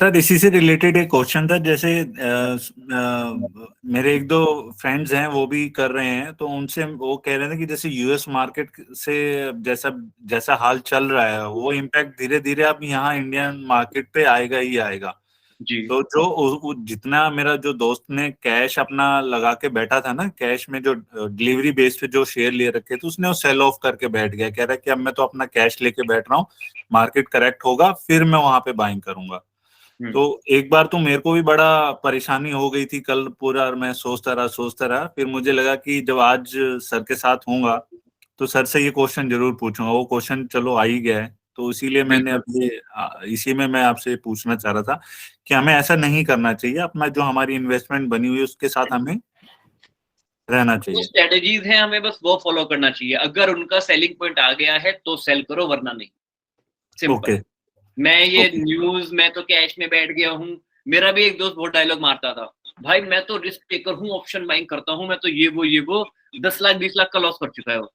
Sir इसी से related एक क्वेश्चन था। जैसे मेरे एक दो फ्रेंड्स हैं वो भी कर रहे हैं, तो उनसे वो कह रहे थे कि जैसे यूएस मार्केट से जैसा जैसा हाल चल रहा है वो इम्पैक्ट धीरे धीरे अब यहाँ इंडियन मार्केट पे आएगा ही आएगा। जी तो जो जितना मेरा जो दोस्त ने कैश अपना लगा के बैठा था ना, कैश में जो डिलीवरी बेस पे जो शेयर ले रखे थे उसने वो सेल ऑफ करके बैठ गया। कह रहा है कि अब मैं तो अपना कैश लेके बैठ रहा हूँ, मार्केट करेक्ट होगा फिर मैं वहां पे बाइंग करूंगा। तो हम्म एक बार तो मेरे को भी बड़ा परेशानी हो गई थी, कल पूरा मैं सोचता रहा। फिर मुझे लगा कि जब आज सर के साथ होऊंगा तो सर से ये क्वेश्चन जरूर पूछूंगा। वो क्वेश्चन चलो आ ही गया है, तो इसीलिए मैंने बिल्कुल। अब ये इसी में मैं आपसे पूछना चाह रहा था कि हमें ऐसा नहीं करना चाहिए। अपना जो हमारी इन्वेस्टमेंट बनी हुई है उसके साथ हमें रहना जो चाहिए। स्ट्रेटेजीज हैं हमें बस वो फॉलो करना चाहिए। अगर उनका सेलिंग पॉइंट आ गया है तो सेल करो, वरना नहीं। सिंपल। ओके। मैं ये ओके। न्यूज, मैं तो कैश में बैठ गया हूँ। मेरा भी एक दोस्त बहुत डायलॉग मारता था, भाई मैं तो रिस्क टेकर हूँ, ऑप्शन बाइंग करता हूँ, मैं तो ये वो 10 लाख 20 लाख का लॉस कर चुका है वो,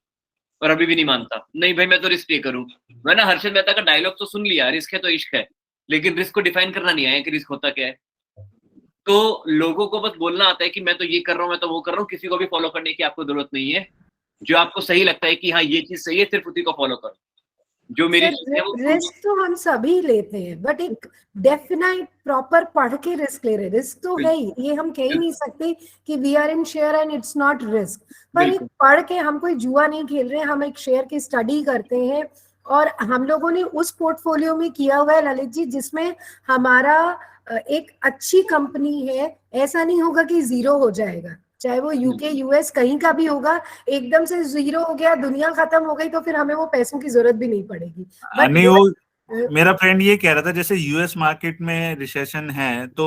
और अभी भी नहीं मानता। नहीं भाई मैं तो रिस्क टेकर हूँ। मैंने हर्षद मेहता का डायलॉग तो सुन लिया, रिस्क है तो इश्क है, लेकिन रिस्क को डिफाइन करना नहीं आया कि रिस्क होता क्या है। तो लोगों को बस बोलना आता है कि मैं तो ये कर रहा हूँ, मैं तो वो कर रहा हूँ, किसी को भी फॉलो करने की आपको जरूरत नहीं है। जो आपको सही लगता है कि हाँ ये चीज सही है, सिर्फ उसी को फॉलो करो। जो मेरी सर चीज है वो रिस्क तो हम सभी लेते हैं, बट एक डेफिनाइट प्रॉपर पढ़ के रिस्क ले रहे। रिस्क तो है ही, ये हम कह ही नहीं सकते कि we are in share and it's not risk. पर एक बिल्कुल पढ़ के, हम कोई जुआ नहीं खेल रहे हैं, हम एक शेयर की स्टडी करते हैं। और हम लोगों ने उस पोर्टफोलियो में किया हुआ है ललित जी जिसमें हमारा एक अच्छी कंपनी है। ऐसा नहीं होगा कि जीरो हो जाएगा, चाहे वो यूके यूएस कहीं का भी होगा। एकदम से जीरो हो गया, दुनिया खत्म हो गई, तो फिर हमें वो पैसों की जरूरत भी नहीं पड़ेगी। बट नहीं वो मेरा फ्रेंड ये कह रहा था जैसे यूएस मार्केट में रिसेशन है, तो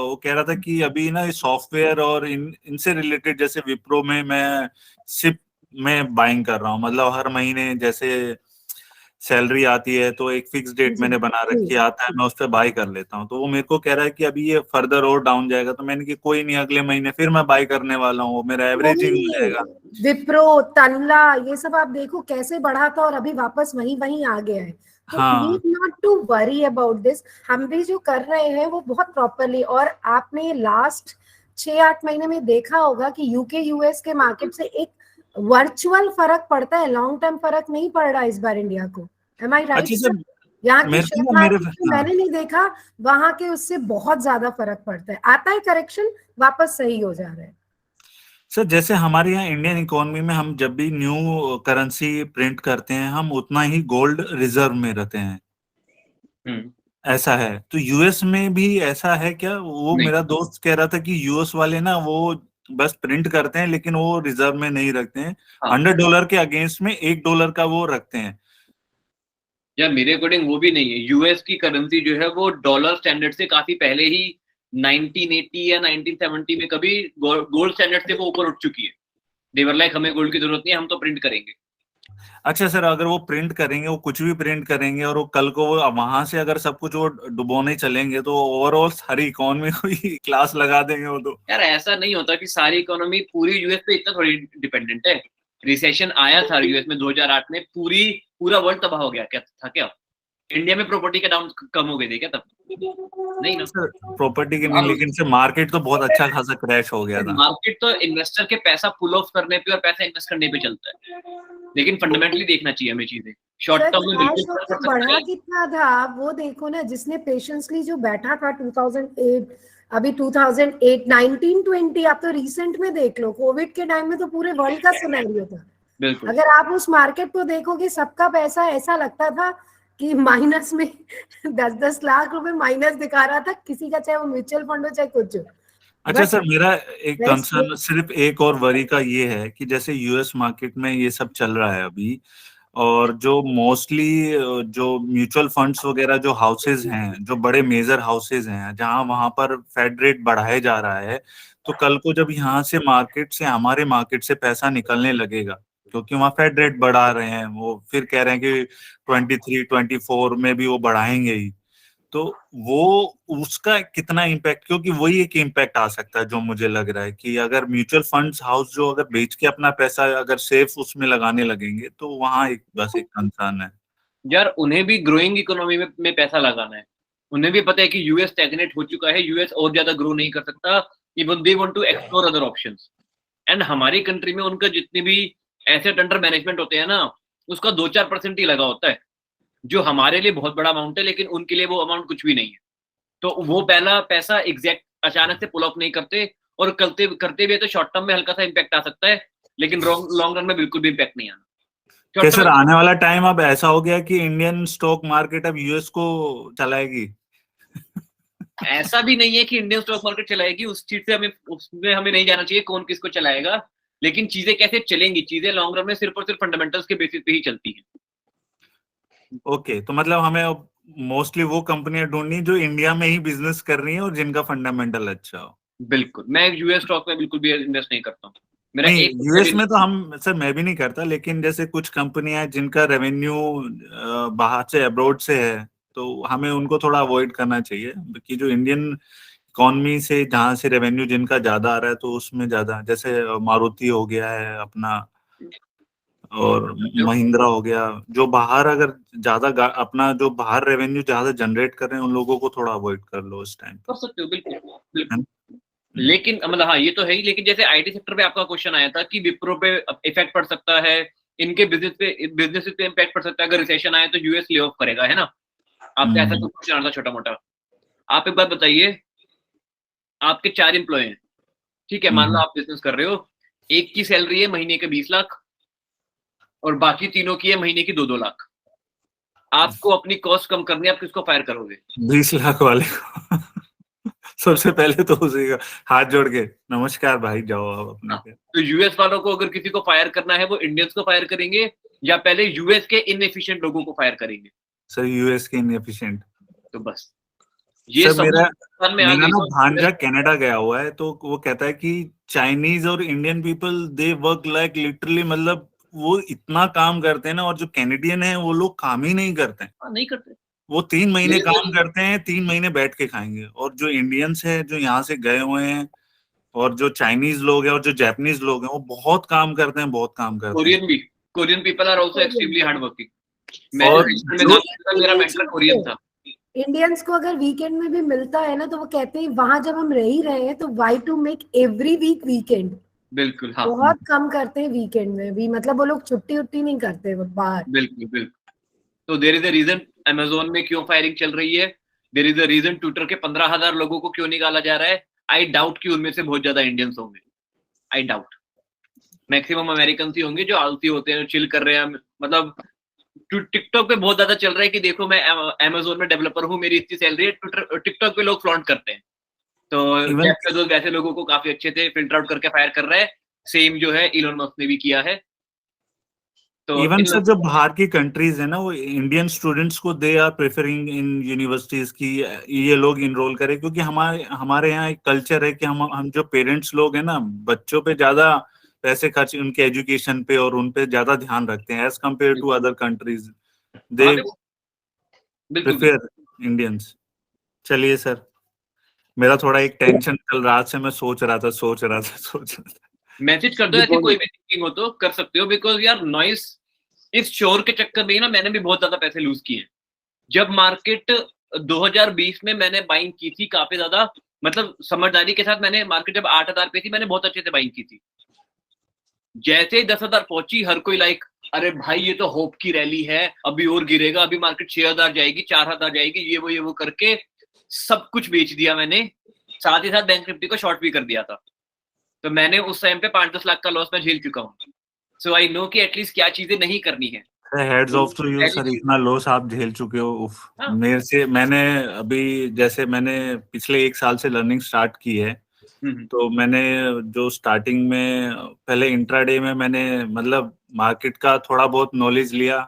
वो कह रहा था कि अभी ना सॉफ्टवेयर और इनसे रिलेटेड जैसे विप्रो में मैं सिप में बाइंग कर रहा हूँ। मतलब हर महीने जैसे सैलरी आती है तो एक फिक्स डेट जी मैंने बना रखी जी, आता है, मैं उस पर बाई कर लेता हूँ। तो वो मेरे को कह रहा है कि अभी ये फर्दर और डाउन जाएगा, तो मैंने कि कोई नहीं, अगले महीने फिर मैं बाई करने वाला हूँ, वो मेरा एवरेजिंग हो वही जाएगा। विप्रो, तनला, ये सब आप देखो कैसे बढ़ा था और अभी वापस वहीं वहीं आ गया है। तो हाँ। Need not to worry about this. हम भी जो कर रहे हैं वो बहुत प्रॉपरली। और आपने लास्ट 6-8 महीने में देखा होगा कि यूके यूएस के मार्केट से एक वर्चुअल फर्क पड़ता है, लॉन्ग टर्म फर्क नहीं पड़ रहा इस बार इंडिया को। एम आई राइट अच्छा सर? सर, यहाँ के मेरे को शेयर ना मेरे मार्केट में हाँ मैंने नहीं देखा, वहां के उससे बहुत ज्यादा फर्क पड़ता है। आता है करेक्शन, वापस सही हो जा रहा है। सर, जैसे हमारे यहाँ इंडियन इकोनॉमी में हम जब भी न्यू करेंसी प्रिंट करते हैं हम उतना ही गोल्ड रिजर्व में रहते हैं, हम्म ऐसा है? तो यूएस में भी ऐसा है क्या? वो नहीं। मेरा दोस्त कह रहा था कि यूएस वाले ना वो बस प्रिंट करते हैं लेकिन वो रिजर्व में नहीं रखते हैं। हाँ $100 के अगेंस्ट में $1 का वो रखते हैं। यार, मेरे अकॉर्डिंग वो भी नहीं है। यूएस की करेंसी जो है वो डॉलर स्टैंडर्ड से काफी पहले ही 1980 या 1970 में कभी गोल्ड स्टैंडर्ड से वो ऊपर उठ चुकी है। देवर लाइक हमें गोल्ड की जरूरत नहीं है, हम तो प्रिंट करेंगे। अच्छा सर, अगर वो प्रिंट करेंगे, वो कुछ भी प्रिंट करेंगे और वो कल को वो वहां से अगर सब कुछ वो डुबोने चलेंगे तो ओवरऑल सारी इकोनॉमी को ही क्लास लगा देंगे वो तो। यार ऐसा नहीं होता कि सारी इकोनॉमी पूरी यूएस पे इतना थोड़ी डिपेंडेंट है। रिसेशन आया था यूएस में 2008 में, पूरा वर्ल्ड तबाह हो गया क्या था क्या? इंडिया में प्रॉपर्टी के दाम कम हो गए थे क्या तब? नहीं ना। सर प्रॉपर्टी की नहीं, अब लेकिन से मार्केट तो बहुत अच्छा खासा क्रैश हो गया था। मार्केट तो इन्वेस्टर के पैसा पुल ऑफ करने पे और पैसा इन्वेस्ट करने पे चलता है, लेकिन फंडामेंटली देखना चाहिए हमें चीजें। शॉर्ट सर टर्म में क्रैश बिल्कुल फर्क होके पड़ सकता बढ़ा है। कितना था वो देखो ना। जिसने पेशेंसली जो बैठा था 2008, अभी 2008 1920, आप तो रिसेंट में देख लो, कोविड के टाइम में तो पूरे वर्ल्ड का सिनेरियो था। बिल्कुल। अगर आप उस मार्केट को देखोगे, सबका पैसा ऐसा लगता था कि माइनस में 10-10 लाख रुपए माइनस दिखा रहा था किसी का, चाहे वो म्यूचुअल फंड हो चाहे कुछ हो। अच्छा बट सर, मेरा एक रेस्ट, कंसर्न सिर्फ एक और वरी का ये है कि जैसे यूएस मार्केट में ये सब चल रहा है अभी, और जो मोस्टली जो म्यूचुअल फंड्स वगैरह जो हाउसेज हैं, जो बड़े मेजर हाउसेज हैं, जहां वहां पर फेड रेट बढ़ाया जा रहा है, तो कल को जब यहाँ से मार्केट से हमारे मार्केट से पैसा निकलने लगेगा, क्योंकि वहाँ फेड रेट बढ़ा रहे हैं, वो फिर कह रहे हैं कि 23-24 में भी वो बढ़ाएंगे ही, तो वो उसका कितना इम्पैक्ट? क्योंकि वही एक इम्पैक्ट आ सकता है जो मुझे लग रहा है कि अगर म्यूचुअल फंड्स हाउस जो अगर बेच के अपना पैसा अगर सेफ उसमें लगाने लगेंगे तो वहां एक बस एक कंसर्न है। यार उन्हें भी ग्रोइंग इकोनॉमी में पैसा लगाना है। उन्हें भी पता है कि यूएस स्टैग्नेट हो चुका है, यूएस और ज्यादा ग्रो नहीं कर सकता, even they want to explore other options. And हमारी कंट्री में उनका जितने भी एसेट अंडर मैनेजमेंट होते हैं ना, उसका 2-4% ही लगा होता है, जो हमारे लिए बहुत बड़ा अमाउंट है, लेकिन उनके लिए वो अमाउंट कुछ भी नहीं है। तो वो पहला पैसा एग्जैक्ट अचानक से पुल ऑफ नहीं करते, और करते भी है तो शॉर्ट टर्म में हल्का सा इम्पैक्ट आ सकता है, लेकिन लॉन्ग रन में बिल्कुल भी इम्पैक्ट नहीं आना। क्या सर आने वाला टाइम अब ऐसा हो गया कि इंडियन स्टॉक मार्केट अब यूएस को चलाएगी? ऐसा भी नहीं है कि इंडियन स्टॉक मार्केट चलाएगी, उसमें हमें नहीं जाना चाहिए कौन किसको चलाएगा, लेकिन चीजें कैसे चलेंगी, चीजें लॉन्ग रन में सिर्फ और सिर्फ फंडामेंटल्स के बेसिस पे ही चलती है। ओके, तो मतलब हमें मोस्टली वो कंपनियां ढूंढनी जो इंडिया में ही बिजनेस कर रही है और जिनका फंडामेंटल अच्छा हो। बिल्कुल, मैं यूएस स्टॉक में बिल्कुल भी इन्वेस्ट नहीं करता हूँ। मेरा नहीं, एक यूएस में तो हम सर मैं भी नहीं करता, लेकिन जैसे कुछ कंपनियां जिनका रेवेन्यू बाहर से अब्रॉड से है, तो हमें उनको थोड़ा अवॉइड करना चाहिए कि जो इंडियन इकोनॉमी से जहाँ से रेवेन्यू जिनका ज्यादा आ रहा है, तो उसमें ज्यादा, जैसे मारुति हो गया है अपना, और महिंद्रा हो गया, जो बाहर अगर ज्यादा अपना जो बाहर रेवेन्यू ज्यादा जनरेट कर रहे हैं, उन लोगों को थोड़ा अवॉइड कर लो उस टाइम कर सकते हो, बिल्कुल बिल्कुल। लेकिन मतलब हाँ, ये तो है ही, लेकिन जैसे आईटी सेक्टर पे आपका क्वेश्चन आया था कि विप्रो पे इफेक्ट पड़ सकता है, इनके बिजनेस पे इम्पैक्ट पड़ सकता है, अगर रिसेशन आए तो यूएस ले ऑफ करेगा, है ना? आपका ऐसा कुछ क्वेश्चन आता छोटा मोटा। आप एक बात बताइए, आपके 4 एम्प्लॉय हैं, ठीक है, मान लो आप बिजनेस कर रहे हो, एक की सैलरी है महीने के 20 लाख और बाकी तीनों की है महीने की 2-2 लाख। आपको अपनी कॉस्ट कम करनी है, आप किसको फायर करोगे? 20 लाख वाले को। सबसे पहले तो उसी का हाथ जोड़ के नमस्कार भाई, जाओ आप अपने पे। तो यूएस वालों को अगर किसी को फायर करना है, वो इंडियंस को फायर करेंगे या पहले यूएस के इनएफिशिएंट लोगों को फायर करेंगे? सर यूएस के इनएफिशिएंट। तो बस ये सर सब में आ मेरा गई ना तो भांजा कनाडा गया हुआ है, तो वो कहता है कि चाइनीज और Indian people they work like literally, मतलब वो इतना काम करते हैं ना, और जो कैनेडियन है वो लोग काम ही नहीं करते हैं। नहीं करते, वो 3 महीने काम करते हैं, 3 महीने बैठ के खाएंगे। और जो इंडियंस है जो यहाँ से गए हुए हैं, और जो चाइनीज लोग हैं और जो जापानीज लोग हैं, वो बहुत काम करते हैं, बहुत काम करते हैं। Korean people are also extremely hard working. और मेरा मेंटर कोरियन था। इंडियंस को अगर वीकेंड में भी मिलता है ना, तो वो कहते हैं वहां जब हम रह ही रहे हैं तो why to make every week weekend. बिल्कुल, हाँ, बहुत कम करते हैं वीकेंड में भी, मतलब वो लोग छुट्टी उट्टी नहीं करते बाहर। बिल्कुल बिल्कुल। तो there is a reason Amazon में क्यों फायरिंग चल रही है, there is a reason Twitter के 15,000 लोगों को क्यों निकाला जा रहा है। आई डाउट कि उनमें से बहुत ज्यादा इंडियंस होंगे, आई डाउट। मैक्सिमम अमेरिकन ही होंगे जो आलसी होते हैं, चिल कर रहे हैं। मतलब टिकटॉक पे बहुत ज्यादा चल रहा है कि देखो मैं अमेज़न में डेवलपर हूँ, मेरी इतनी सैलरी है। टिकटॉक पे लोग फ्लॉन्ट करते हैं। तो जेफ बेजोस वैसे लोगों को काफी अच्छे थे फिल्टर आउट करके फायर कर रहा है। सेम जो है इलोन मस्क ने भी किया है। तो इवन सर जो बाहर की कंट्रीज है ना, वो इंडियन स्टूडेंट्स को they are preferring in universities की ये लोग इनरोल करें, क्योंकि हमारे यहाँ एक कल्चर है कि हम जो पेरेंट्स लोग हैं ना, बच्चों पे ज्यादा पैसे खर्च उनके एजुकेशन पे और उन पे ज्यादा ध्यान रखते हैं as compared to other countries, they prefer Indians. चलिए सर, मेरा थोड़ा एक टेंशन कल रात से मैं सोच रहा था। मैसेज कर दो, ऐसी कोई भी थिंकिंग हो तो कर सकते हो, बिकॉज यार नॉइस इस शोर के चक्कर में ना मैंने भी बहुत ज्यादा पैसे लूज किए। जब मार्केट 2020 में मैंने बाइंग की थी काफी ज्यादा, मतलब समझदारी के साथ मैंने, मार्केट जब 8,000 पे थी मैंने बहुत अच्छे से बाइंग की थी। जैसे ही 10,000 पहुंची, हर कोई लाइक अरे भाई ये तो होप की रैली है, अभी और गिरेगा, अभी मार्केट 6,000 जाएगी, 4,000 जाएगी, ये वो करके सब कुछ बेच दिया मैंने। साथ ही साथ बैंक निफ्टी को शॉर्ट भी कर दिया था। तो मैंने उस टाइम पे 5-10 लाख का लॉस मैं झेल चुका हूँ। सो आई नो कि एटलीस्ट क्या चीजें नहीं करनी है। Hats off to you sir, इतना लॉस आप झेल चुके हो। उफ, मेरे से मैंने अभी जैसे मैंने पिछले 1 साल से लर्निंग स्टार्ट की है, तो मैंने जो स्टार्टिंग में पहले इंट्राडे में मैंने मतलब मार्केट का थोड़ा बहुत नॉलेज लिया,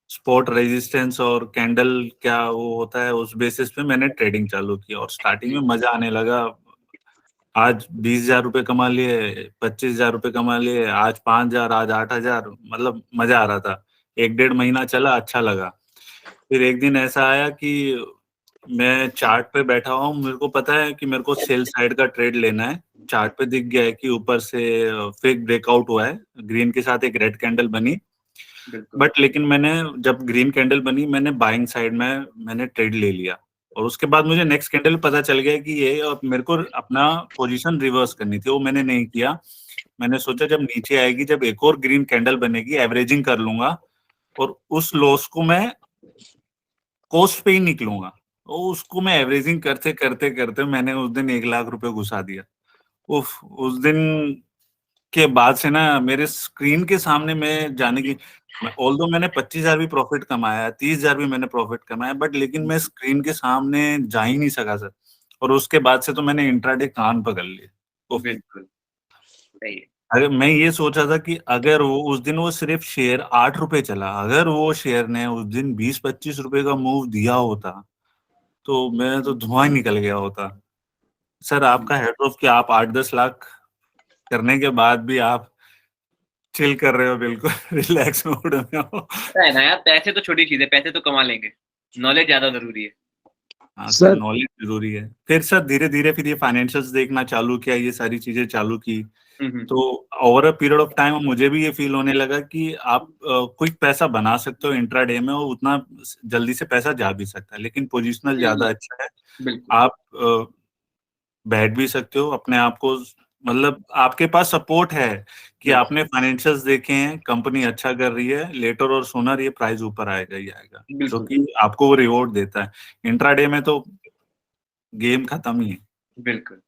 स्पॉट रेजिस्टेंस और कैंडल क्या वो होता है, उस बेसिस पे मैंने ट्रेडिंग चालू की और स्टार्टिंग में मजा आने लगा। आज 20,000 रुपए कमा लिए, 25,000 रुपए कमा लिए, आज 5,000, आज 8,000, मतलब मजा आ रहा था। 1-1.5 महीना चला, अच्छा लगा। फिर एक दिन ऐसा आया कि मैं चार्ट पे बैठा हूँ, मेरे को पता है कि मेरे को सेल साइड का ट्रेड लेना है। चार्ट पे दिख गया है कि ऊपर से फेक ब्रेकआउट हुआ है, ग्रीन के साथ एक रेड कैंडल बनी। बट लेकिन मैंने जब ग्रीन कैंडल बनी, मैंने बाइंग साइड में मैंने ट्रेड ले लिया। और उसके बाद मुझे नेक्स्ट कैंडल पता चल गया कि ये, और मेरे को अपना पोजीशन रिवर्स करनी थी, वो मैंने नहीं किया। मैंने सोचा जब नीचे आएगी, जब एक और ग्रीन कैंडल बनेगी, एवरेजिंग कर लूंगा और उस लॉस को मैं कॉस्ट पे ही निकलूंगा। और उसको मैं एवरेजिंग करते करते करते मैंने उस दिन 1 लाख रुपए घुसा दिया। उफ, उस दिन के बाद से ना मेरे स्क्रीन के सामने मैं जाने की, ऑल्दो मैंने 25,000 भी प्रॉफिट कमाया, 30,000 भी मैंने प्रॉफिट कमाया, बट लेकिन मैं स्क्रीन के सामने जा ही नहीं सका सर। और उसके बाद से तो मैंने इंट्राडे कान पकड़ लिए। उफ, बिल्कुल सही है। अगर मैं ये सोचा था कि अगर वो उस दिन वो सिर्फ शेयर 8 रुपए चला, अगर वो शेयर ने उस दिन 20-25 रुपए का मूव दिया होता तो मैं तो धुआं ही निकल गया होता। सर आपका हेड ऑफ कि आप 8-10 लाख करने के बाद भी आप चिल कर रहे हो, बिल्कुल रिलैक्स मोड में हो। पता है ना यार, पैसे तो छोटी चीज है, पैसे तो कमा लेंगे, नॉलेज ज्यादा जरूरी है। हाँ सर, सर नॉलेज जरूरी है। फिर सर धीरे धीरे फिर ये फाइनेंशियल्स देखना चालू किया, ये सारी चीजें चालू की, तो over a period of time मुझे भी ये फील होने लगा कि आप क्विक पैसा बना सकते हो इंट्राडे में, और उतना जल्दी से पैसा जा भी सकता है, लेकिन पोजिशनल ज्यादा अच्छा है। बिल्कुल आप बैठ भी सकते हो अपने आप को, मतलब आपके पास सपोर्ट है कि आपने फाइनेंशियल्स देखे हैं, कंपनी अच्छा कर रही है, लेटर और सोनर ये प्राइस ऊपर आएगा ही आएगा, जो बिल्कुल कि आपको वो रिवॉर्ड देता है। इंट्राडे में तो गेम खत्म ही है। बिल्कुल।